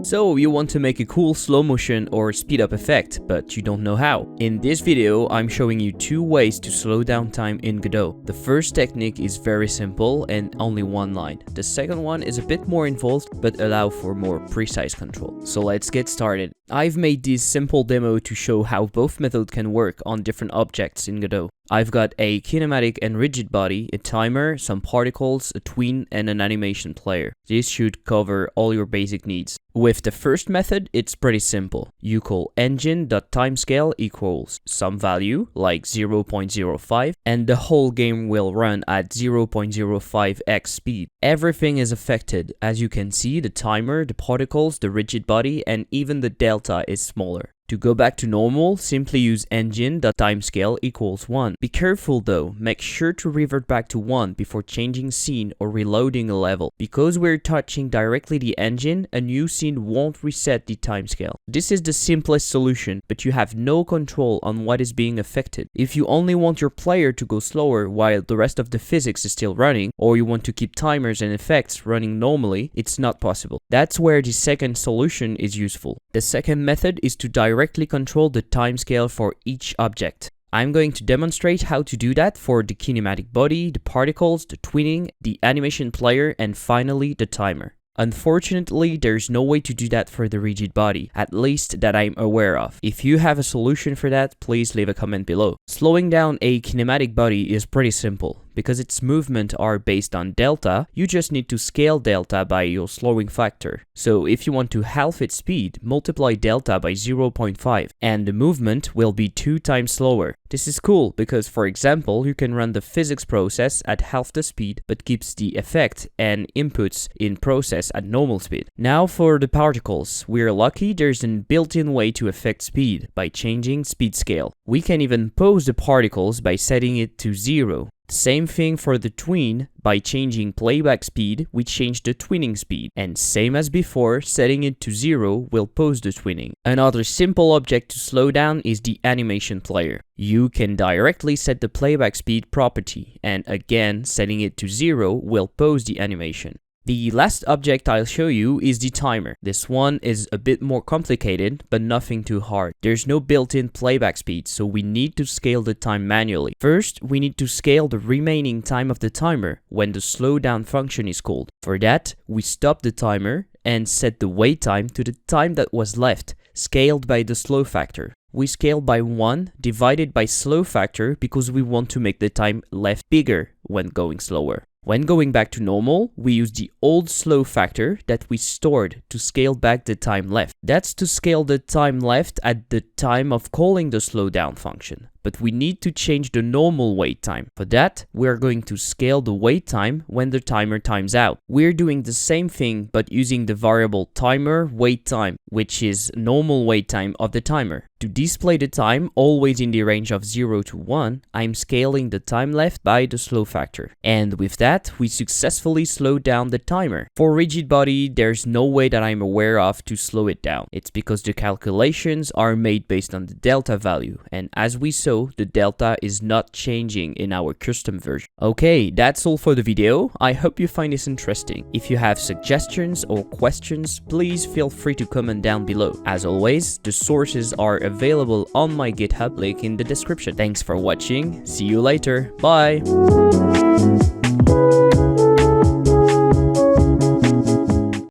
So you want to make a cool slow motion or speed up effect, but you don't know how. In this video, I'm showing you two ways to slow down time in Godot. The first technique is very simple and only one line. The second one is a bit more involved, but allow for more precise control. So let's get started. I've made this simple demo to show how both methods can work on different objects in Godot. I've got a kinematic and rigid body, a timer, some particles, a tween, and an animation player. This should cover all your basic needs. With the first method, it's pretty simple. You call engine.timescale equals some value, like 0.05, and the whole game will run at 0.05x speed. Everything is affected. As you can see, the timer, the particles, the rigid body, and even the delta is smaller. To go back to normal, simply use engine.timescale equals 1. Be careful though, make sure to revert back to 1 before changing scene or reloading a level. Because we're touching directly the engine, a new scene won't reset the timescale. This is the simplest solution, but you have no control on what is being affected. If you only want your player to go slower while the rest of the physics is still running, or you want to keep timers and effects running normally, it's not possible. That's where the second solution is useful. The second method is to directly control the timescale for each object. I'm going to demonstrate how to do that for the kinematic body, the particles, the tweening, the animation player, and finally the timer. Unfortunately, there's no way to do that for the rigid body, at least that I'm aware of. If you have a solution for that, please leave a comment below. Slowing down a kinematic body is pretty simple. Because its movements are based on delta, you just need to scale delta by your slowing factor. So if you want to halve its speed, multiply delta by 0.5 and the movement will be 2 times slower. This is cool because, for example, you can run the physics process at half the speed but keeps the effect and inputs in process at normal speed. Now for the particles, we're lucky there's a built-in way to affect speed by changing speed scale. We can even pause the particles by setting it to 0. Same thing for the tween. By changing playback speed, we change the tweening speed. And same as before, setting it to 0 will pause the tweening. Another simple object to slow down is the animation player. You can directly set the playback speed property, and again, setting it to 0 will pause the animation. The last object I'll show you is the timer. This one is a bit more complicated, but nothing too hard. There's no built-in playback speed, so we need to scale the time manually. First, we need to scale the remaining time of the timer when the slowdown function is called. For that, we stop the timer and set the wait time to the time that was left, scaled by the slow factor. We scale by 1 divided by slow factor because we want to make the time left bigger when going slower. When going back to normal, we use the old slow factor that we stored to scale back the time left. That's to scale the time left at the time of calling the slowdown function. But we need to change the normal wait time. For that, we are going to scale the wait time when the timer times out. We're doing the same thing but using the variable timer wait time, which is normal wait time of the timer. To display the time always in the range of 0 to 1, I'm scaling the time left by the slow factor. And with that, we successfully slowed down the timer. For rigid body, there's no way that I'm aware of to slow it down. It's because the calculations are made based on the delta value, and as we saw, the delta is not changing in our custom version. Okay, that's all for the video. I hope you find this interesting. If you have suggestions or questions, please feel free to comment down below. As always, the sources are available on my GitHub, link in the description. Thanks for watching. See you later. Bye.